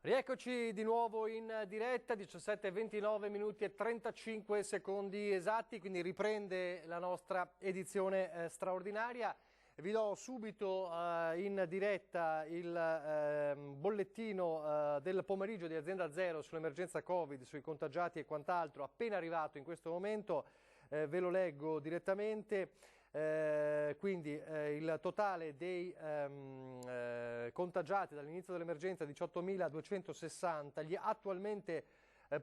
Rieccoci di nuovo in diretta, 17:29 minuti e 35 secondi esatti, quindi riprende la nostra edizione straordinaria. Vi do subito in diretta il bollettino del pomeriggio di Azienda Zero sull'emergenza Covid, sui contagiati e quant'altro, appena arrivato in questo momento, ve lo leggo direttamente. Quindi il totale dei contagiati dall'inizio dell'emergenza 18.260, gli attualmente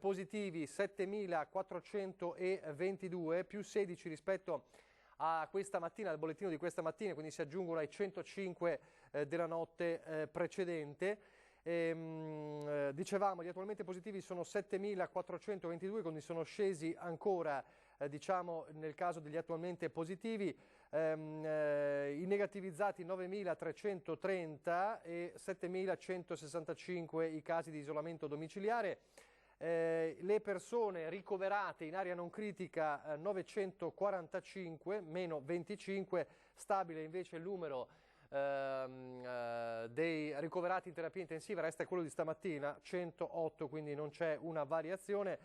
positivi 7.422, più 16 rispetto a questa mattina, al bollettino di questa mattina, quindi si aggiungono ai 105 della notte precedente. Dicevamo, gli attualmente positivi sono 7.422, quindi sono scesi ancora, diciamo, nel caso degli attualmente positivi, i negativizzati 9.330 e 7.165 i casi di isolamento domiciliare. Le persone ricoverate in area non critica 945, meno 25, stabile invece il numero dei ricoverati in terapia intensiva, resta quello di stamattina, 108, quindi non c'è una variazione,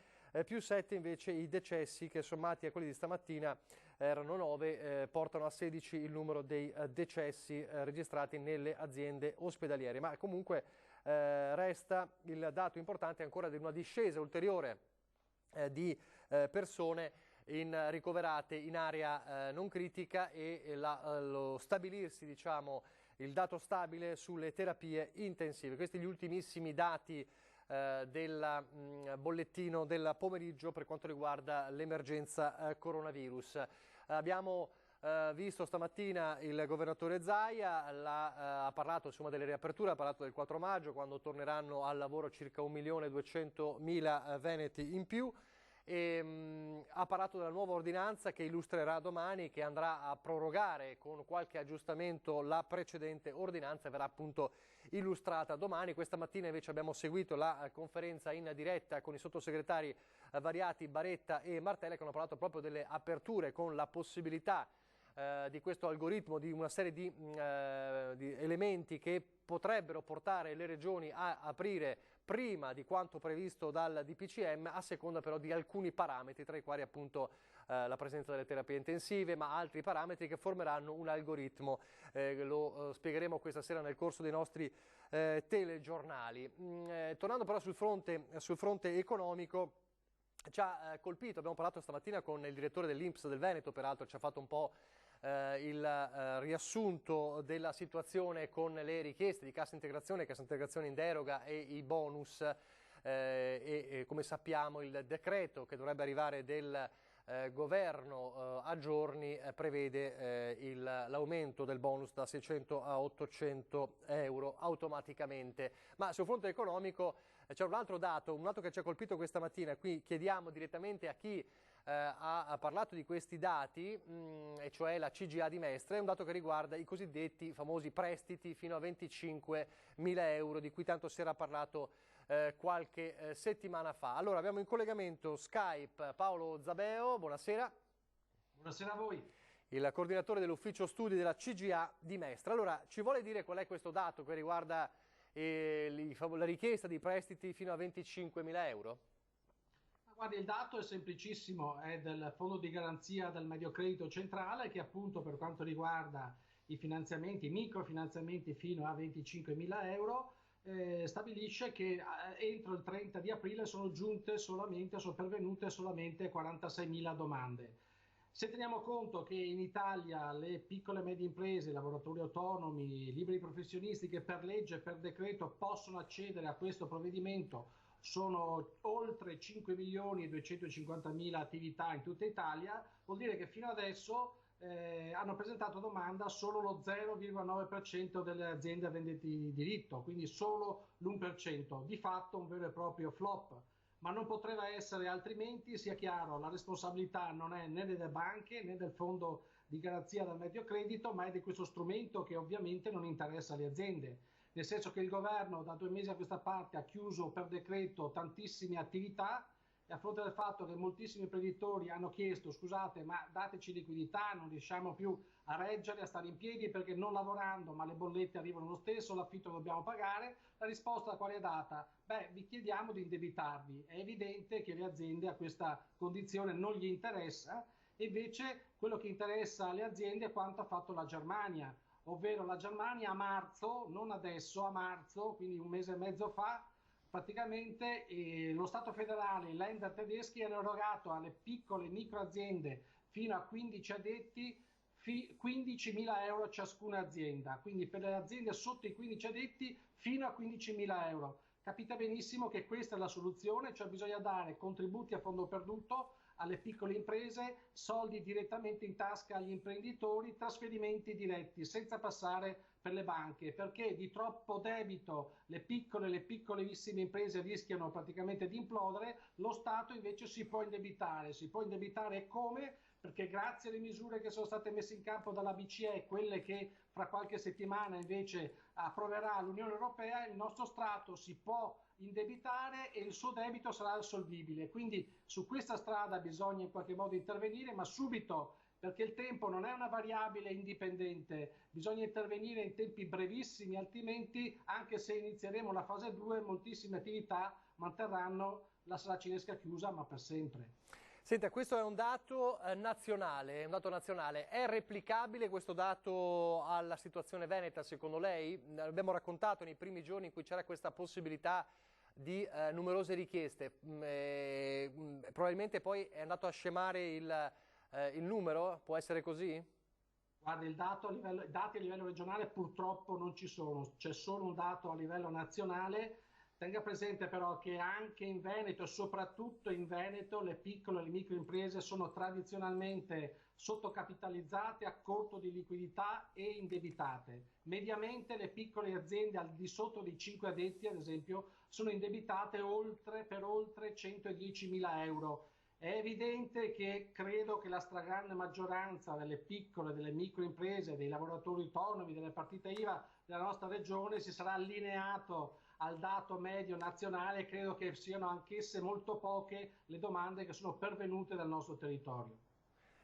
più 7 invece i decessi che sommati a quelli di stamattina erano 9, portano a 16 il numero dei decessi registrati nelle aziende ospedaliere, ma comunque resta il dato importante ancora di una discesa ulteriore di persone ricoverate in area non critica e lo stabilirsi, diciamo, il dato stabile sulle terapie intensive. Questi gli ultimissimi dati del bollettino del pomeriggio per quanto riguarda l'emergenza coronavirus. Abbiamo visto stamattina il governatore Zaia, ha parlato insomma delle riaperture, ha parlato del 4 maggio quando torneranno al lavoro circa 1.200.000 veneti in più. Ha parlato della nuova ordinanza che illustrerà domani, che andrà a prorogare con qualche aggiustamento la precedente ordinanza e verrà appunto illustrata domani. Questa mattina invece abbiamo seguito la conferenza in diretta con i sottosegretari Variati, Baretta e Martella, che hanno parlato proprio delle aperture con la possibilità di questo algoritmo, di una serie di elementi che potrebbero portare le regioni a aprire prima di quanto previsto dal DPCM, a seconda però di alcuni parametri, tra i quali appunto la presenza delle terapie intensive, ma altri parametri che formeranno un algoritmo. Lo spiegheremo questa sera nel corso dei nostri telegiornali. Tornando però sul fronte economico, ci ha colpito, abbiamo parlato stamattina con il direttore dell'INPS del Veneto, peraltro ci ha fatto un po' il riassunto della situazione con le richieste di cassa integrazione in deroga e i bonus e come sappiamo il decreto che dovrebbe arrivare del governo a giorni prevede l'aumento del bonus da 600 a 800 euro automaticamente. Ma sul fronte economico c'è un altro dato che ci ha colpito questa mattina. Qui chiediamo direttamente a chi ha parlato di questi dati, e cioè la CGA di Mestre, è un dato che riguarda i cosiddetti famosi prestiti fino a 25.000 euro, di cui tanto si era parlato qualche settimana fa. Allora abbiamo in collegamento Skype Paolo Zabeo, buonasera. Buonasera a voi. Il coordinatore dell'ufficio studi della CGA di Mestre. Allora, ci vuole dire qual è questo dato che riguarda la richiesta di prestiti fino a 25.000 euro? Guardi, il dato è semplicissimo, è del Fondo di Garanzia del Mediocredito Centrale che appunto per quanto riguarda i finanziamenti, i microfinanziamenti fino a 25.000 euro, stabilisce che entro il 30 di aprile sono pervenute solamente 46.000 domande. Se teniamo conto che in Italia le piccole e medie imprese, i lavoratori autonomi, i liberi professionisti che per legge e per decreto possono accedere a questo provvedimento sono oltre 5.250.000 attività in tutta Italia, vuol dire che fino adesso hanno presentato domanda solo lo 0,9% delle aziende aventi diritto, quindi solo l'1%, di fatto un vero e proprio flop. Ma non poteva essere altrimenti, sia chiaro, la responsabilità non è né delle banche né del Fondo di Garanzia del Mediocredito, ma è di questo strumento che ovviamente non interessa le aziende. Nel senso che il governo da 2 mesi a questa parte ha chiuso per decreto tantissime attività e a fronte del fatto che moltissimi imprenditori hanno chiesto scusate ma dateci liquidità, non riusciamo più a reggere, a stare in piedi perché non lavorando ma le bollette arrivano lo stesso, l'affitto lo dobbiamo pagare, la risposta qual è data? Beh, vi chiediamo di indebitarvi. È evidente che le aziende a questa condizione non gli interessa, e invece quello che interessa alle aziende è quanto ha fatto la Germania, ovvero la Germania a marzo, non adesso, a marzo, quindi un mese e mezzo fa, praticamente lo Stato federale, i Länder tedeschi hanno erogato alle piccole e micro aziende fino a 15 addetti 15.000 euro ciascuna azienda, quindi per le aziende sotto i 15 addetti fino a 15.000 euro. Capite benissimo che questa è la soluzione, cioè bisogna dare contributi a fondo perduto alle piccole imprese, soldi direttamente in tasca agli imprenditori, trasferimenti diretti senza passare per le banche, perché di troppo debito le piccolissime imprese rischiano praticamente di implodere, lo Stato invece si può indebitare come? Perché grazie alle misure che sono state messe in campo dalla BCE, quelle che fra qualche settimana invece approverà l'Unione Europea, il nostro Stato si può indebitare e il suo debito sarà solvibile. Quindi su questa strada bisogna in qualche modo intervenire, ma subito, perché il tempo non è una variabile indipendente, bisogna intervenire in tempi brevissimi, altrimenti anche se inizieremo la fase 2 moltissime attività manterranno la saracinesca chiusa ma per sempre. Senta, questo è un dato nazionale, è replicabile questo dato alla situazione veneta secondo lei? L'abbiamo raccontato nei primi giorni in cui c'era questa possibilità di numerose richieste, probabilmente poi è andato a scemare il numero, può essere così? Guarda, i dati a livello regionale purtroppo non ci sono, c'è solo un dato a livello nazionale. Tenga presente però che anche in Veneto, soprattutto in Veneto, le piccole e le micro imprese sono tradizionalmente sottocapitalizzate, a corto di liquidità e indebitate. Mediamente le piccole aziende al di sotto dei 5 addetti, ad esempio, sono indebitate per oltre 110.000 euro. È evidente che credo che la stragrande maggioranza delle piccole, delle micro imprese, dei lavoratori autonomi, delle partite IVA della nostra regione si sarà allineato al dato medio nazionale. Credo che siano anch'esse molto poche le domande che sono pervenute dal nostro territorio.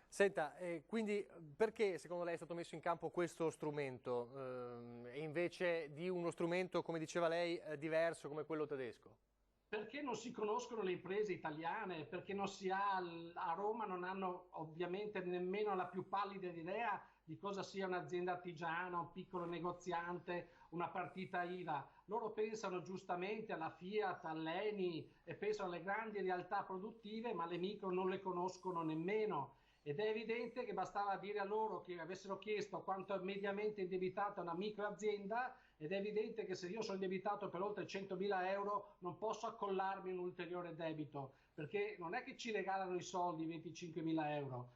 Senta, quindi perché secondo lei è stato messo in campo questo strumento invece di uno strumento, come diceva lei, diverso come quello tedesco? Perché non si conoscono le imprese italiane, perché non si ha, a Roma non hanno ovviamente nemmeno la più pallida idea di cosa sia un'azienda artigiana, un piccolo negoziante, una partita IVA. Loro pensano giustamente alla Fiat, all'Eni e pensano alle grandi realtà produttive, ma le micro non le conoscono nemmeno. Ed è evidente che bastava dire a loro che avessero chiesto quanto è mediamente indebitata una micro azienda, ed è evidente che se io sono indebitato per oltre 100.000 euro non posso accollarmi un ulteriore debito, perché non è che ci regalano i soldi 25.000 euro,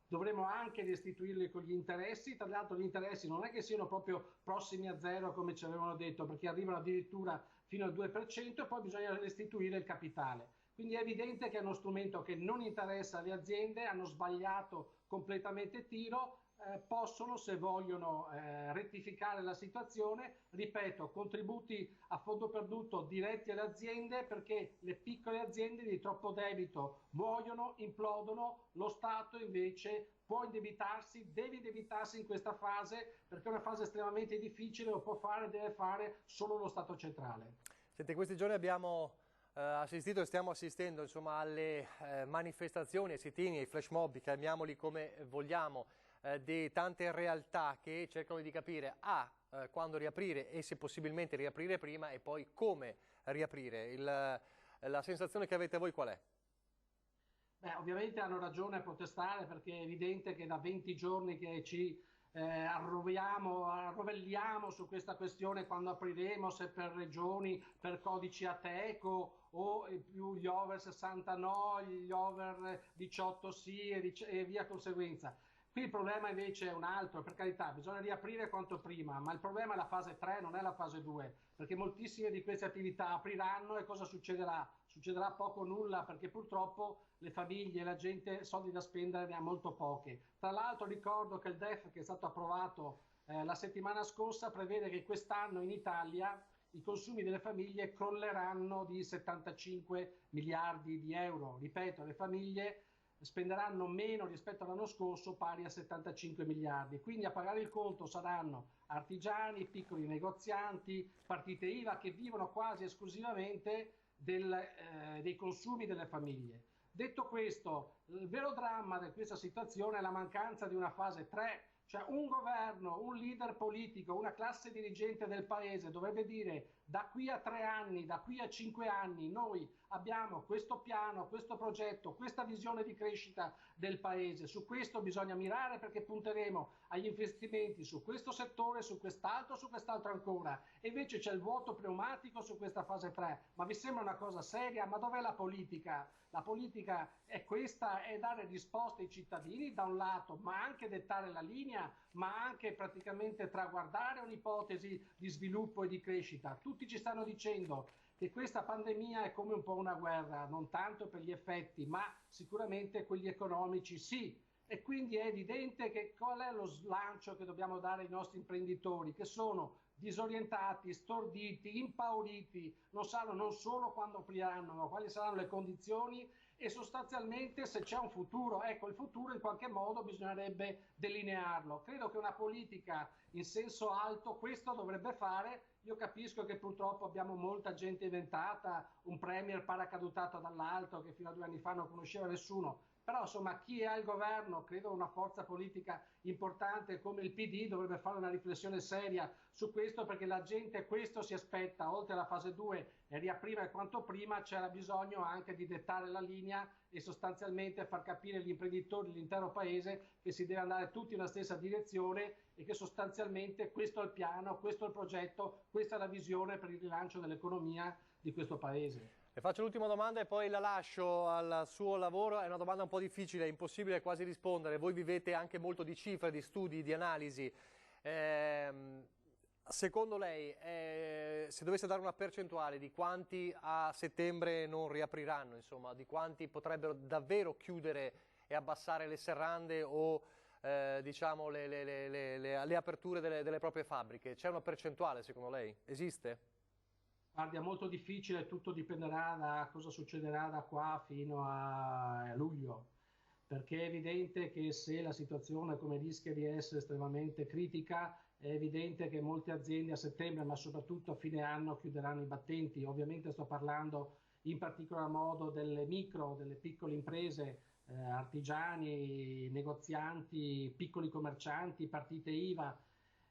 dovremo anche restituirli con gli interessi. Tra l'altro gli interessi non è che siano proprio prossimi a zero come ci avevano detto, perché arrivano addirittura fino al 2% e poi bisogna restituire il capitale. Quindi è evidente che è uno strumento che non interessa alle aziende, hanno sbagliato completamente tiro. Possono, se vogliono rettificare la situazione, ripeto, contributi a fondo perduto diretti alle aziende, perché le piccole aziende di troppo debito muoiono, implodono, lo Stato invece può indebitarsi, deve indebitarsi in questa fase, perché è una fase estremamente difficile, lo può fare, deve fare solo lo Stato centrale. Senti, in questi giorni abbiamo assistito e stiamo assistendo insomma, alle manifestazioni, ai sit-in, ai flash mob, chiamiamoli come vogliamo, di tante realtà che cercano di capire quando riaprire e se possibilmente riaprire prima e poi come riaprire. La sensazione che avete voi qual è? Beh, ovviamente hanno ragione a protestare, perché è evidente che da 20 giorni che ci arrovelliamo su questa questione, quando apriremo, se per regioni, per codici Ateco o più gli over 60 no, gli over 18 sì e via conseguenza. Qui il problema invece è un altro, per carità, bisogna riaprire quanto prima, ma il problema è la fase 3, non è la fase 2, perché moltissime di queste attività apriranno e cosa succederà? Succederà poco o nulla, perché purtroppo le famiglie, la gente soldi da spendere ne ha molto poche. Tra l'altro ricordo che il DEF che è stato approvato la settimana scorsa prevede che quest'anno in Italia i consumi delle famiglie crolleranno di 75 miliardi di euro. Ripeto, le famiglie spenderanno meno rispetto all'anno scorso, pari a 75 miliardi. Quindi a pagare il conto saranno artigiani, piccoli negozianti, partite IVA che vivono quasi esclusivamente dei consumi delle famiglie. Detto questo, il vero dramma di questa situazione è la mancanza di una fase 3, cioè un governo, un leader politico, una classe dirigente del paese dovrebbe dire: da qui a 3 anni, da qui a 5 anni noi abbiamo questo piano, questo progetto, questa visione di crescita del paese, su questo bisogna mirare perché punteremo agli investimenti su questo settore, su quest'altro ancora, e invece c'è il vuoto pneumatico su questa fase 3. Ma vi sembra una cosa seria? Ma dov'è la politica? La politica è questa, è dare risposte ai cittadini da un lato, ma anche dettare la linea, ma anche praticamente traguardare un'ipotesi di sviluppo e di crescita. Tutti ci stanno dicendo che questa pandemia è come un po' una guerra, non tanto per gli effetti, ma sicuramente quelli economici sì. E quindi è evidente che qual è lo slancio che dobbiamo dare ai nostri imprenditori, che sono disorientati, storditi, impauriti, non sanno non solo quando apriranno, ma quali saranno le condizioni e sostanzialmente se c'è un futuro. Ecco, il futuro in qualche modo bisognerebbe delinearlo. Credo che una politica in senso alto questo dovrebbe fare. Io capisco che purtroppo abbiamo molta gente inventata, un premier paracadutato dall'alto che fino a 2 anni fa non conosceva nessuno. Però insomma chi è al governo, credo una forza politica importante come il PD dovrebbe fare una riflessione seria su questo, perché la gente questo si aspetta, oltre alla fase 2 e riaprire quanto prima, c'era bisogno anche di dettare la linea e sostanzialmente far capire agli imprenditori dell'intero paese che si deve andare tutti nella stessa direzione e che sostanzialmente questo è il piano, questo è il progetto, questa è la visione per il rilancio dell'economia di questo paese. Le faccio l'ultima domanda e poi la lascio al suo lavoro. È una domanda un po' difficile, è impossibile quasi rispondere. Voi vivete anche molto di cifre, di studi, di analisi. Secondo lei, se dovesse dare una percentuale di quanti a settembre non riapriranno, insomma, di quanti potrebbero davvero chiudere e abbassare le serrande o diciamo le aperture delle proprie fabbriche, c'è una percentuale secondo lei? Esiste? Guardi, è molto difficile, tutto dipenderà da cosa succederà da qua fino a luglio, perché è evidente che se la situazione come rischia di essere estremamente critica, è evidente che molte aziende a settembre, ma soprattutto a fine anno, chiuderanno i battenti. Ovviamente sto parlando in particolar modo delle delle piccole imprese, artigiani, negozianti, piccoli commercianti, partite IVA.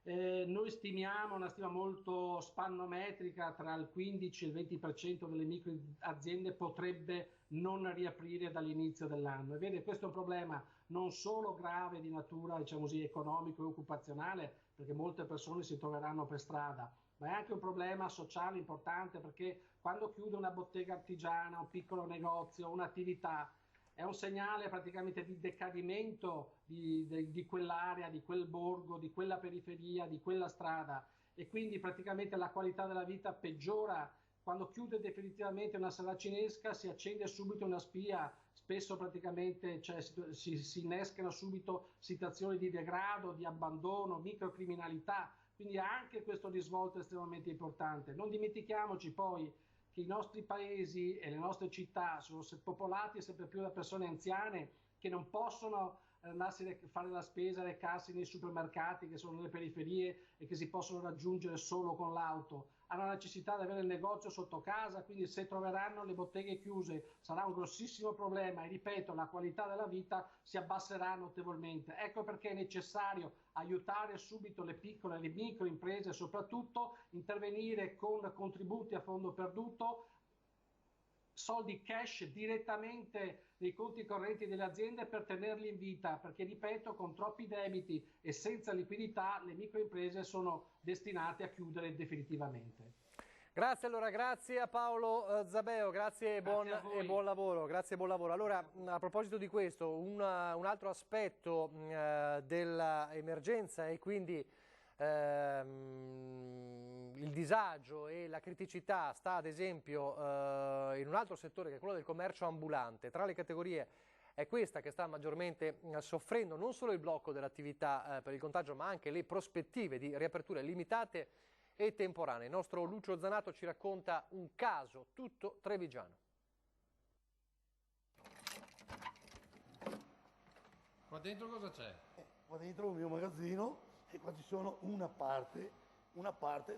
Noi stimiamo una stima molto spannometrica, tra il 15 e il 20% delle micro aziende potrebbe non riaprire dall'inizio dell'anno. E vede, questo è un problema non solo grave di natura, diciamo così, economico e occupazionale, perché molte persone si troveranno per strada, ma è anche un problema sociale importante, perché quando chiude una bottega artigiana, un piccolo negozio, un'attività, è un segnale praticamente di decadimento di quell'area, di quel borgo, di quella periferia, di quella strada, e quindi praticamente la qualità della vita peggiora. Quando chiude definitivamente una saracinesca si accende subito una spia, spesso praticamente si innescano subito situazioni di degrado, di abbandono, microcriminalità, quindi anche questo risvolto è estremamente importante. Non dimentichiamoci poi che i nostri paesi e le nostre città sono popolati sempre più da persone anziane che non possono andarsi a fare la spesa, recarsi nei supermercati che sono nelle periferie e che si possono raggiungere solo con l'auto. Hanno la necessità di avere il negozio sotto casa, quindi se troveranno le botteghe chiuse sarà un grossissimo problema e ripeto, la qualità della vita si abbasserà notevolmente. Ecco perché è necessario aiutare subito le piccole e le micro imprese, soprattutto intervenire con contributi a fondo perduto, soldi cash direttamente nei conti correnti delle aziende per tenerli in vita, perché ripeto, con troppi debiti e senza liquidità le microimprese sono destinate a chiudere definitivamente. Grazie allora, grazie a Paolo Zabeo, grazie e buon lavoro. Grazie e buon lavoro. Allora, a proposito di questo, un altro aspetto dell'emergenza e quindi il disagio e la criticità sta ad esempio in un altro settore che è quello del commercio ambulante. Tra le categorie è questa che sta maggiormente soffrendo non solo il blocco dell'attività per il contagio, ma anche le prospettive di riaperture limitate e temporanee. Il nostro Lucio Zanato ci racconta un caso tutto trevigiano. Qua dentro cosa c'è? Qua dentro il mio magazzino e qua ci sono una parte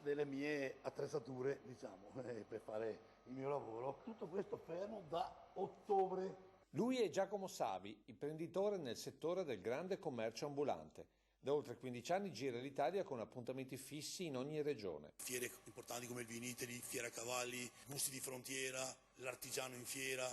delle mie attrezzature, diciamo, per fare il mio lavoro. Tutto questo fermo da ottobre. Lui è Giacomo Savi, imprenditore nel settore del grande commercio ambulante. Da oltre 15 anni gira l'Italia con appuntamenti fissi in ogni regione. Fiere importanti come il Viniteri, Fiera Cavalli, Gusti di Frontiera, l'Artigiano in Fiera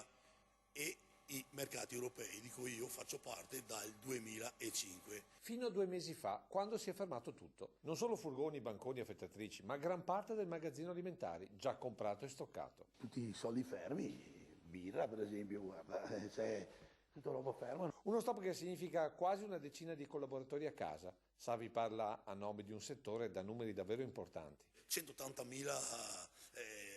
e i mercati europei di cui io faccio parte dal 2005. Fino a 2 mesi fa, quando si è fermato tutto. Non solo furgoni, banconi e affettatrici, ma gran parte del magazzino alimentari, già comprato e stoccato. Tutti i soldi fermi, birra per esempio, guarda, c'è tutta roba ferma. Uno stop che significa quasi una decina di collaboratori a casa. Savi parla a nome di un settore da numeri davvero importanti. 180.000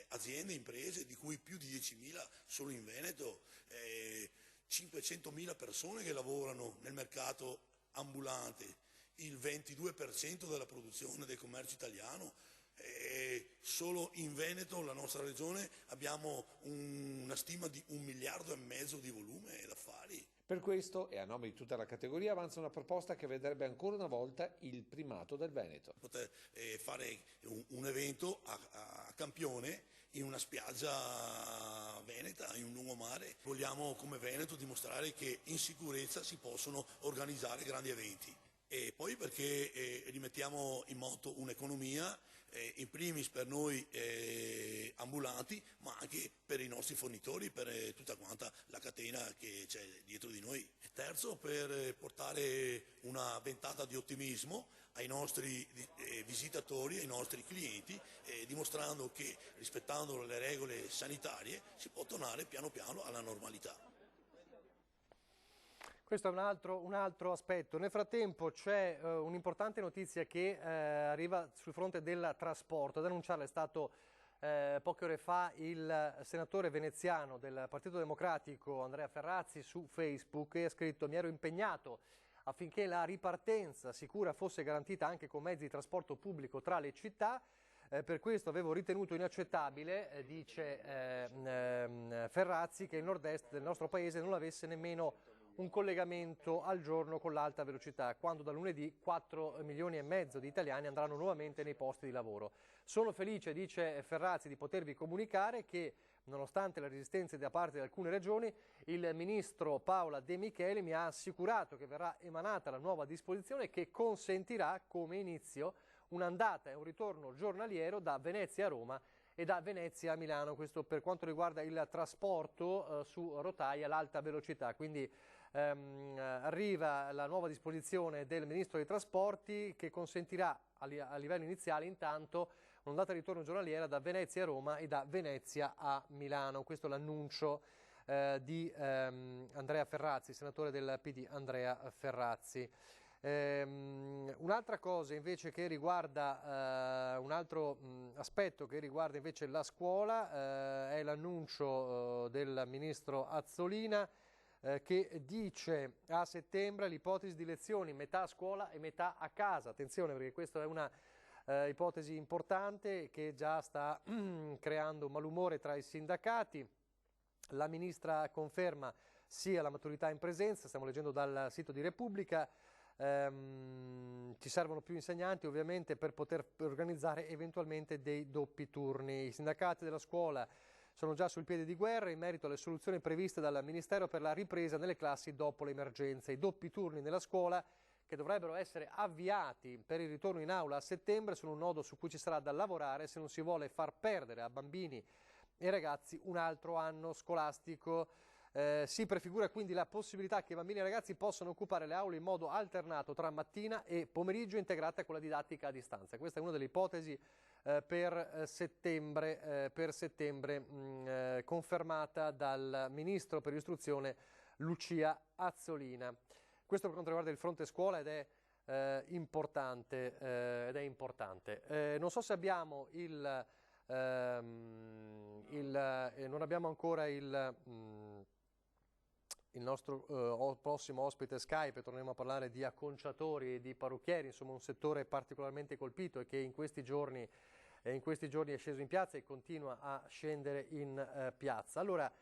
aziende, imprese, di cui più di 10.000 solo in Veneto, 500.000 persone che lavorano nel mercato ambulante, il 22% della produzione del commercio italiano. Solo in Veneto, la nostra regione, abbiamo una stima di 1,5 miliardi di volume d'affari. Per questo, e a nome di tutta la categoria, avanza una proposta che vedrebbe ancora una volta il primato del Veneto. Poter fare un evento a Campione in una spiaggia veneta, in un lungomare. Vogliamo come Veneto dimostrare che in sicurezza si possono organizzare grandi eventi. E poi perché rimettiamo in moto un'economia, in primis per noi ambulanti, ma anche per i nostri fornitori, per tutta quanta la catena che c'è dietro di noi. E terzo, per portare una ventata di ottimismo ai nostri visitatori, ai nostri clienti, dimostrando che rispettando le regole sanitarie si può tornare piano piano alla normalità. Questo è un altro aspetto. Nel frattempo c'è un'importante notizia che arriva sul fronte del trasporto. Ad annunciarla è stato poche ore fa il senatore veneziano del Partito Democratico Andrea Ferrazzi su Facebook e ha scritto: mi ero impegnato affinché la ripartenza sicura fosse garantita anche con mezzi di trasporto pubblico tra le città. Per questo avevo ritenuto inaccettabile, dice Ferrazzi, che il nord-est del nostro paese non avesse nemmeno un collegamento al giorno con l'alta velocità, quando da lunedì 4,5 milioni di italiani andranno nuovamente nei posti di lavoro. Sono felice, dice Ferrazzi, di potervi comunicare che, nonostante le resistenze da parte di alcune regioni, il ministro Paola De Micheli mi ha assicurato che verrà emanata la nuova disposizione che consentirà come inizio un'andata e un ritorno giornaliero da Venezia a Roma e da Venezia a Milano. Questo per quanto riguarda il trasporto su rotaia all'alta velocità. Quindi arriva la nuova disposizione del Ministro dei Trasporti che consentirà a livello iniziale intanto un'andata e ritorno giornaliera da Venezia a Roma e da Venezia a Milano. Questo è l'annuncio di Andrea Ferrazzi, senatore del PD Andrea Ferrazzi. Un'altra cosa invece che riguarda, un altro aspetto che riguarda invece la scuola è l'annuncio del ministro Azzolina che dice a settembre l'ipotesi di lezioni metà a scuola e metà a casa. Attenzione, perché questa è una ipotesi importante che già sta creando malumore tra i sindacati. La ministra conferma sia la maturità in presenza, stiamo leggendo dal sito di Repubblica. Ci servono più insegnanti ovviamente per poter organizzare eventualmente dei doppi turni. I sindacati della scuola sono già sul piede di guerra in merito alle soluzioni previste dal Ministero per la ripresa nelle classi dopo l'emergenza. I doppi turni nella scuola, che dovrebbero essere avviati per il ritorno in aula a settembre, sono un nodo su cui ci sarà da lavorare se non si vuole far perdere a bambini e ragazzi un altro anno scolastico. Si prefigura quindi la possibilità che i bambini e ragazzi possano occupare le aule in modo alternato tra mattina e pomeriggio, integrata con la didattica a distanza. Questa è una delle ipotesi per settembre confermata dal Ministro per l'Istruzione Lucia Azzolina. Questo per quanto riguarda il fronte scuola ed è importante. Non so se abbiamo non abbiamo ancora il il nostro prossimo ospite Skype, torneremo a parlare di acconciatori e di parrucchieri, insomma un settore particolarmente colpito e che in questi giorni è sceso in piazza e continua a scendere in piazza. Allora,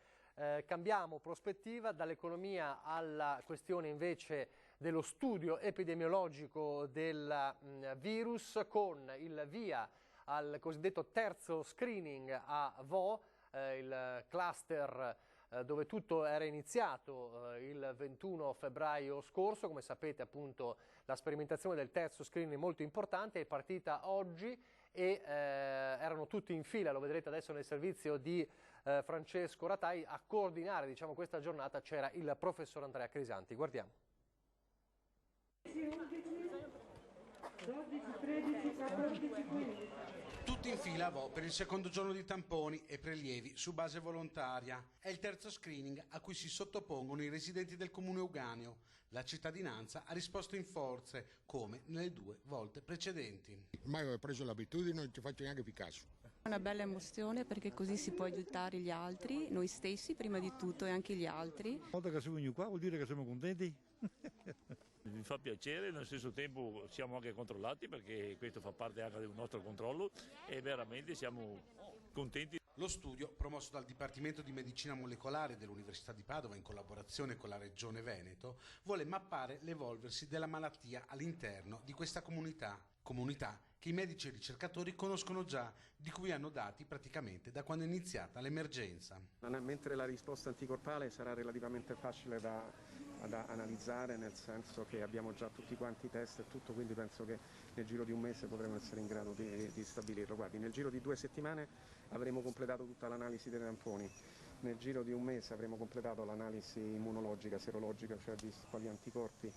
cambiamo prospettiva dall'economia alla questione invece dello studio epidemiologico del virus, con il via al cosiddetto terzo screening a Vo, il cluster dove tutto era iniziato il 21 febbraio scorso. Come sapete, appunto, la sperimentazione del terzo screening è molto importante, è partita oggi e erano tutti in fila, lo vedrete adesso nel servizio di Francesco Ratai. A coordinare, diciamo, questa giornata c'era il professor Andrea Crisanti. Guardiamo. 12, 13, 14, 15. Tutti in fila a Vo per il secondo giorno di tamponi e prelievi su base volontaria. È il terzo screening a cui si sottopongono i residenti del comune Euganeo. La cittadinanza ha risposto in forze, come nelle 2 volte precedenti. Ormai ho preso l'abitudine, non ci faccio neanche più caso. È una bella emozione perché così si può aiutare gli altri, noi stessi prima di tutto e anche gli altri. Una volta che siamo qua vuol dire che siamo contenti. Mi fa piacere, nello stesso tempo siamo anche controllati perché questo fa parte anche del nostro controllo e veramente siamo contenti. Lo studio, promosso dal Dipartimento di Medicina Molecolare dell'Università di Padova in collaborazione con la Regione Veneto, vuole mappare l'evolversi della malattia all'interno di questa comunità che i medici e i ricercatori conoscono già, di cui hanno dati praticamente da quando è iniziata l'emergenza. Mentre la risposta anticorpale sarà relativamente facile da analizzare, nel senso che abbiamo già tutti quanti i test e tutto, quindi penso che nel giro di un mese potremo essere in grado di stabilirlo. Guardi, nel giro di 2 settimane avremo completato tutta l'analisi dei tamponi, nel giro di un mese avremo completato l'analisi immunologica, serologica, cioè di quali anticorpi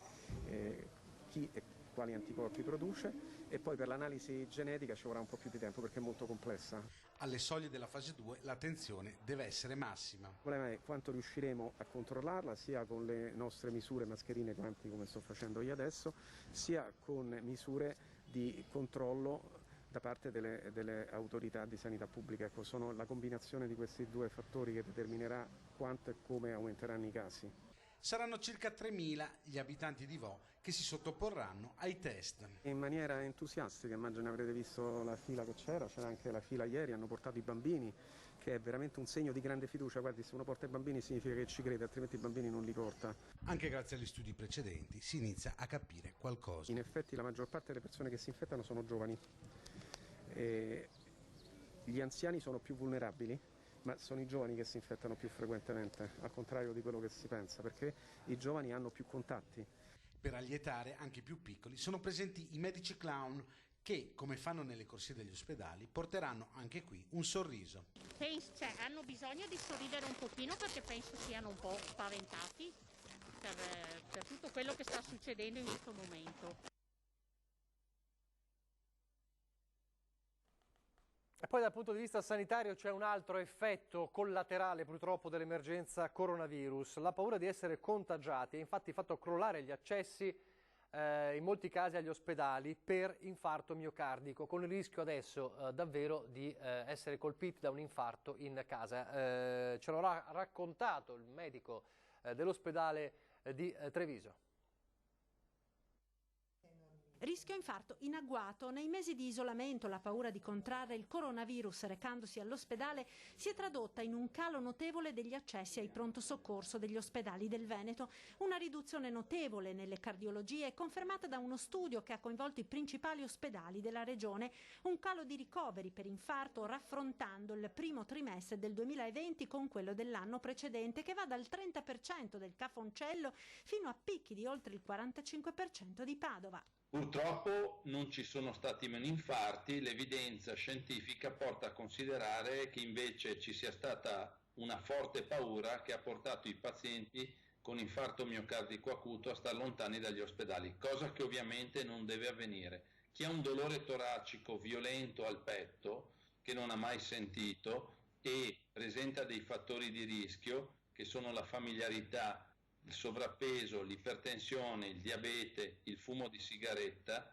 chi e quali anticorpi produce, e poi per l'analisi genetica ci vorrà un po' più di tempo perché è molto complessa. Alle soglie della fase 2 l'attenzione deve essere massima. Il problema è quanto riusciremo a controllarla, sia con le nostre misure mascherine quanti come sto facendo io adesso, sia con misure di controllo da parte delle autorità di sanità pubblica. Ecco, sono la combinazione di questi 2 fattori che determinerà quanto e come aumenteranno i casi. Saranno circa 3.000 gli abitanti di Vo che si sottoporranno ai test. In maniera entusiastica, immagino avrete visto la fila che c'era anche la fila ieri, hanno portato i bambini, che è veramente un segno di grande fiducia. Guardi, se uno porta i bambini significa che ci crede, altrimenti i bambini non li porta. Anche grazie agli studi precedenti si inizia a capire qualcosa. In effetti la maggior parte delle persone che si infettano sono giovani. Gli anziani sono più vulnerabili, ma sono i giovani che si infettano più frequentemente, al contrario di quello che si pensa, perché i giovani hanno più contatti. Per allietare anche i più piccoli sono presenti i medici clown che, come fanno nelle corsie degli ospedali, porteranno anche qui un sorriso. Hanno bisogno di sorridere un pochino perché penso siano un po' spaventati per tutto quello che sta succedendo in questo momento. E poi dal punto di vista sanitario c'è un altro effetto collaterale purtroppo dell'emergenza coronavirus. La paura di essere contagiati ha infatti fatto crollare gli accessi in molti casi agli ospedali per infarto miocardico, con il rischio adesso davvero di essere colpiti da un infarto in casa. Ce l'ha raccontato il medico dell'ospedale di Treviso. Rischio infarto in agguato. Nei mesi di isolamento la paura di contrarre il coronavirus recandosi all'ospedale si è tradotta in un calo notevole degli accessi ai pronto soccorso degli ospedali del Veneto. Una riduzione notevole nelle cardiologie confermata da uno studio che ha coinvolto i principali ospedali della regione. Un calo di ricoveri per infarto raffrontando il primo trimestre del 2020 con quello dell'anno precedente, che va dal 30% del Cafoncello fino a picchi di oltre il 45% di Padova. Purtroppo non ci sono stati meno infarti, l'evidenza scientifica porta a considerare che invece ci sia stata una forte paura che ha portato i pazienti con infarto miocardico acuto a star lontani dagli ospedali, cosa che ovviamente non deve avvenire. Chi ha un dolore toracico violento al petto, che non ha mai sentito e presenta dei fattori di rischio, che sono la familiarità, il sovrappeso, l'ipertensione, il diabete, il fumo di sigaretta,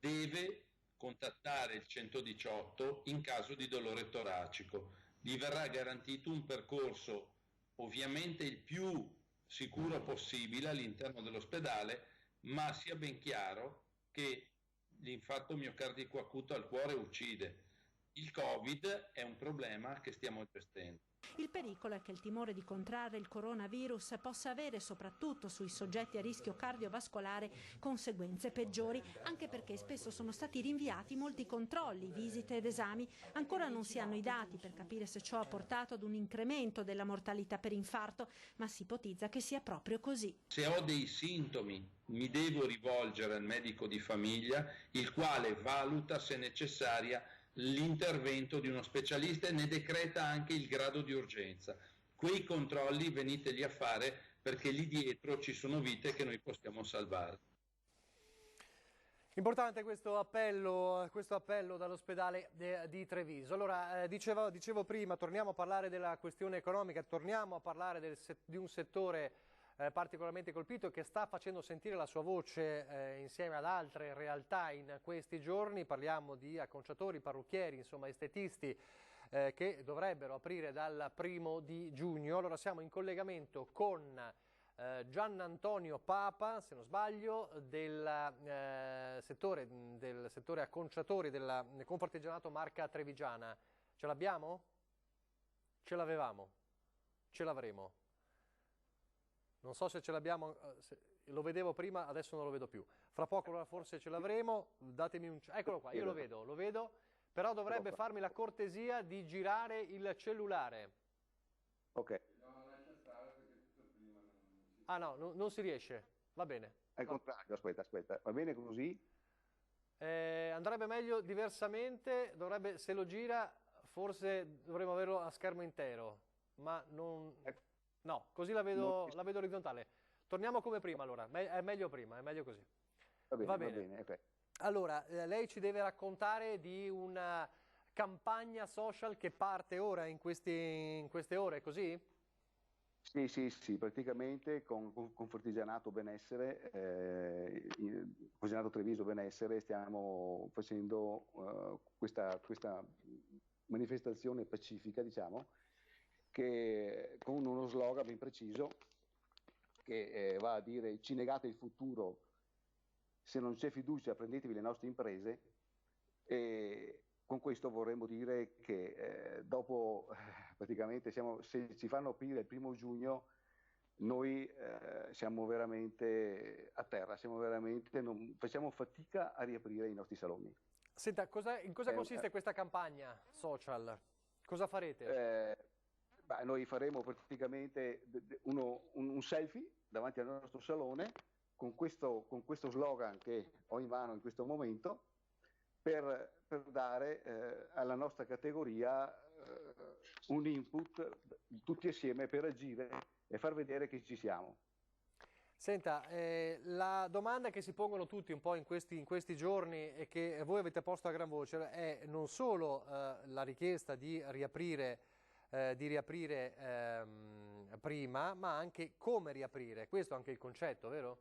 deve contattare il 118 in caso di dolore toracico. Gli verrà garantito un percorso ovviamente il più sicuro possibile all'interno dell'ospedale, ma sia ben chiaro che l'infarto miocardico acuto al cuore uccide. Il Covid è un problema che stiamo gestendo. Il pericolo è che il timore di contrarre il coronavirus possa avere, soprattutto sui soggetti a rischio cardiovascolare, conseguenze peggiori, anche perché spesso sono stati rinviati molti controlli, visite ed esami. Ancora non si hanno i dati per capire se ciò ha portato ad un incremento della mortalità per infarto, ma si ipotizza che sia proprio così. Se ho dei sintomi, mi devo rivolgere al medico di famiglia, il quale valuta se necessaria l'intervento di uno specialista e ne decreta anche il grado di urgenza. Quei controlli veniteli a fare, perché lì dietro ci sono vite che noi possiamo salvare. Importante questo appello dall'ospedale di Treviso. Allora, dicevo prima, torniamo a parlare della questione economica, torniamo a parlare di un settore particolarmente colpito, che sta facendo sentire la sua voce insieme ad altre realtà in questi giorni. Parliamo di acconciatori, parrucchieri, insomma estetisti che dovrebbero aprire dal 1° di giugno. Allora siamo in collegamento con Giannantonio Papa, se non sbaglio, del settore acconciatori del Confartigianato Marca Trevigiana. Ce l'abbiamo? Ce l'avevamo? Ce l'avremo? Non so se ce l'abbiamo, lo vedevo prima, adesso non lo vedo più. Fra poco forse ce l'avremo, datemi un... Eccolo qua, io lo vedo, però dovrebbe farmi la cortesia di girare il cellulare. Ok. Ah no, non si riesce, va bene. Al contrario, aspetta, va bene così? Andrebbe meglio diversamente, se lo gira forse dovremmo averlo a schermo intero, ma non... No, così la vedo orizzontale. Torniamo come prima allora, è meglio prima, è meglio così. Va bene. Okay. Allora, lei ci deve raccontare di una campagna social che parte ora in queste ore, così? Sì, praticamente con Confartigianato Benessere, Confartigianato Treviso Benessere, stiamo facendo questa manifestazione pacifica, diciamo, che con uno slogan ben preciso che va a dire: ci negate il futuro, se non c'è fiducia prendetevi le nostre imprese. E con questo vorremmo dire che dopo praticamente se ci fanno aprire il 1° giugno noi siamo veramente a terra, facciamo fatica a riaprire i nostri saloni. Senta, in cosa consiste questa campagna social? Cosa farete? Noi faremo praticamente un selfie davanti al nostro salone con questo slogan che ho in mano in questo momento per dare alla nostra categoria un input tutti assieme per agire e far vedere che ci siamo. Senta, la domanda che si pongono tutti un po' in questi giorni e che voi avete posto a gran voce è non solo la richiesta di riaprire prima, ma anche come riaprire. Questo è anche il concetto, vero?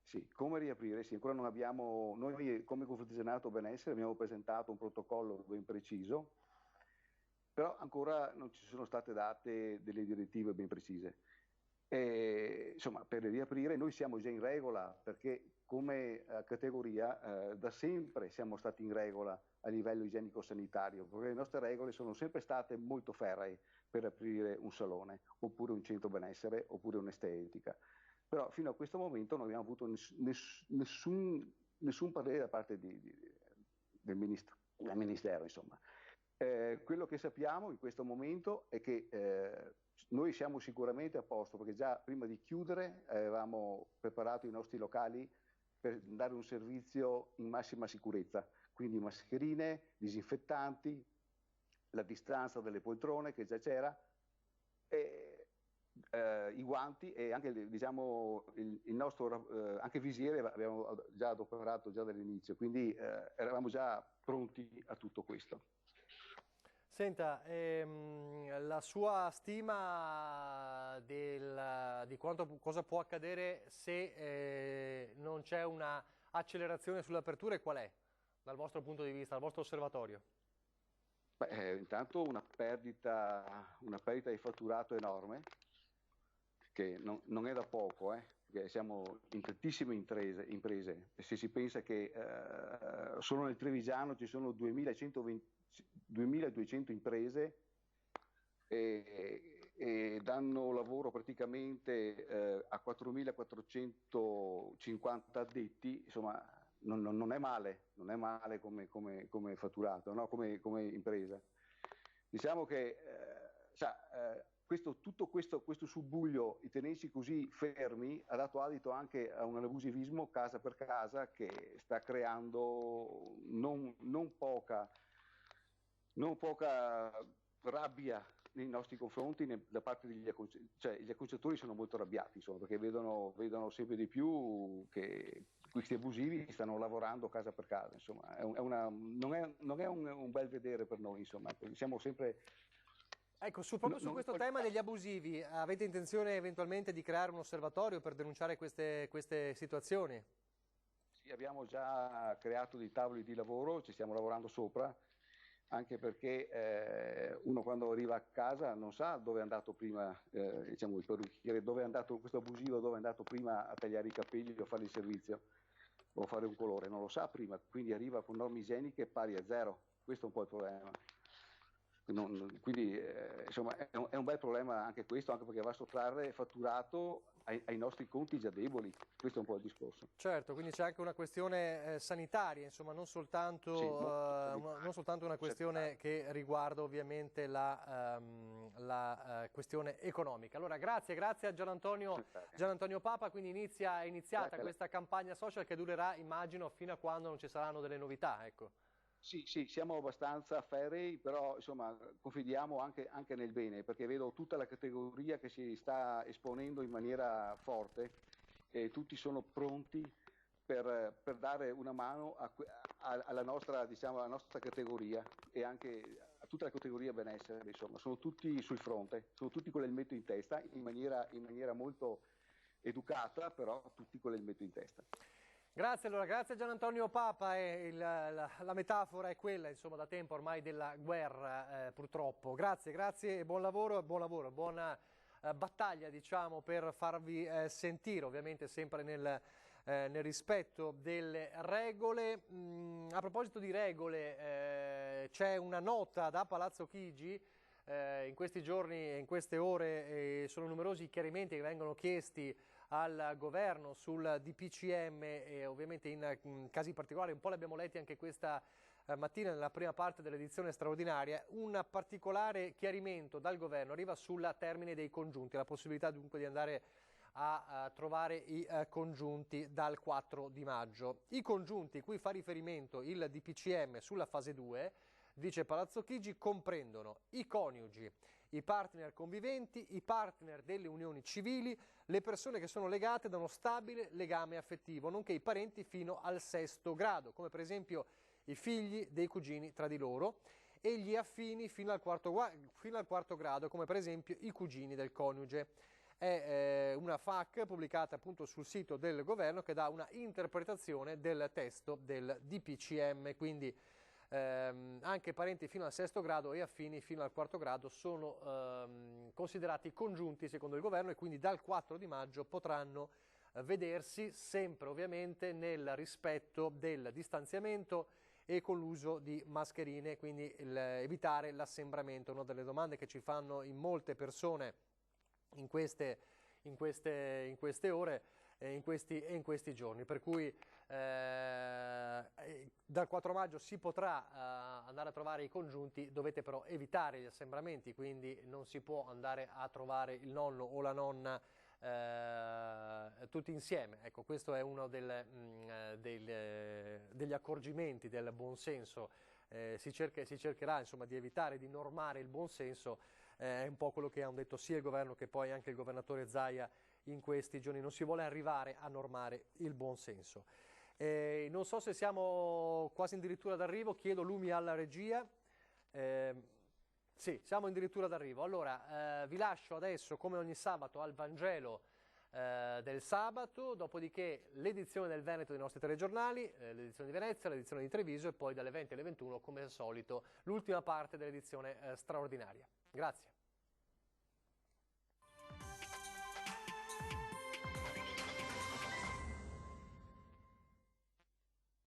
Sì, come riaprire? Sì, ancora non abbiamo, noi come Confartigianato Benessere abbiamo presentato un protocollo ben preciso, però ancora non ci sono state date delle direttive ben precise. Insomma, per riaprire noi siamo già in regola, perché come categoria da sempre siamo stati in regola a livello igienico-sanitario, perché le nostre regole sono sempre state molto ferree per aprire un salone, oppure un centro benessere, oppure un'estetica. Però fino a questo momento non abbiamo avuto nessun parere da parte del Ministero, insomma. Quello che sappiamo in questo momento è che noi siamo sicuramente a posto, perché già prima di chiudere avevamo preparato i nostri locali per dare un servizio in massima sicurezza, quindi mascherine, disinfettanti, la distanza delle poltrone che già c'era, i guanti e anche il nostro anche visiere abbiamo già adoperato già dall'inizio, quindi eravamo già pronti a tutto questo. Senta, la sua stima di cosa può accadere se non c'è una accelerazione sull'apertura, qual è dal vostro punto di vista, dal vostro osservatorio? Intanto una perdita di fatturato enorme, che non è da poco, perché siamo in tantissime imprese. Se si pensa che solo nel Trevigiano ci sono 2200 imprese e danno lavoro praticamente a 4450 addetti, insomma non è male come fatturato, no? come impresa. Diciamo che tutto questo subbuglio, i tenersi così fermi, ha dato adito anche a un abusivismo casa per casa che sta creando non poca rabbia nei nostri confronti da parte degli gli acconciatori sono molto arrabbiati, insomma, perché vedono sempre di più che questi abusivi stanno lavorando casa per casa, insomma, non è un bel vedere per noi, insomma, siamo sempre... Ecco, proprio su questo tema degli abusivi, avete intenzione eventualmente di creare un osservatorio per denunciare queste situazioni? Sì, abbiamo già creato dei tavoli di lavoro, ci stiamo lavorando sopra, anche perché uno quando arriva a casa non sa dove è andato prima, diciamo il parrucchiere, dove è andato questo abusivo, dove è andato prima a tagliare i capelli o a fare il servizio o a fare un colore, non lo sa prima, quindi arriva con norme igieniche pari a zero, questo è un po' il problema. Quindi insomma è un bel problema anche questo, anche perché va a sottrarre fatturato ai nostri conti già deboli, questo è un po' il discorso. Certo, quindi c'è anche una questione sanitaria, insomma, non soltanto una questione che riguarda ovviamente la questione economica. Allora grazie a Gian Antonio Papa, quindi è iniziata questa campagna social che durerà, immagino, fino a quando non ci saranno delle novità, ecco. Sì, siamo abbastanza ferrei, però insomma confidiamo anche nel bene, perché vedo tutta la categoria che si sta esponendo in maniera forte e tutti sono pronti per dare una mano alla nostra categoria e anche a tutta la categoria benessere, insomma, sono tutti sul fronte, sono tutti con l'elmetto in testa in maniera molto educata, però tutti con l'elmetto in testa. Grazie a Gian Antonio Papa, la metafora è quella, insomma, da tempo ormai della guerra, purtroppo. Grazie e buon lavoro, buona battaglia, diciamo, per farvi sentire, ovviamente sempre nel rispetto delle regole. A proposito di regole, c'è una nota da Palazzo Chigi. In questi giorni e in queste ore sono numerosi i chiarimenti che vengono chiesti al governo sul DPCM e ovviamente in casi particolari, un po' li abbiamo letti anche questa mattina nella prima parte dell'edizione straordinaria. Un particolare chiarimento dal governo arriva sul termine dei congiunti, la possibilità dunque di andare a trovare i congiunti dal 4 di maggio. I congiunti cui fa riferimento il DPCM sulla fase 2, dice Palazzo Chigi, comprendono i coniugi, i partner conviventi, i partner delle unioni civili, le persone che sono legate da uno stabile legame affettivo, nonché i parenti fino al 6° grado, come per esempio i figli dei cugini tra di loro, e gli affini fino al 4° grado, come per esempio i cugini del coniuge. È una FAQ pubblicata appunto sul sito del governo che dà una interpretazione del testo del DPCM, quindi anche parenti fino al 6° grado e affini fino al 4° grado sono considerati congiunti secondo il governo e quindi dal 4 di maggio potranno vedersi, sempre ovviamente nel rispetto del distanziamento e con l'uso di mascherine, quindi evitare l'assembramento. Una delle domande che ci fanno in molte persone in queste ore in questi giorni, per cui dal 4 maggio si potrà andare a trovare i congiunti, dovete però evitare gli assembramenti, quindi non si può andare a trovare il nonno o la nonna tutti insieme. Ecco, questo è uno degli accorgimenti del buonsenso. Si cercherà insomma di evitare di normare il buonsenso, è un po' quello che hanno detto sia il governo che poi anche il governatore Zaia in questi giorni. Non si vuole arrivare a normare il buonsenso. Non so se siamo quasi addirittura d'arrivo, chiedo lumi alla regia. Sì, siamo addirittura d'arrivo. Allora, vi lascio adesso, come ogni sabato, al Vangelo del sabato, dopodiché l'edizione del Veneto dei nostri telegiornali, l'edizione di Venezia, l'edizione di Treviso e poi dalle 20 alle 21, come al solito, l'ultima parte dell'edizione straordinaria. Grazie.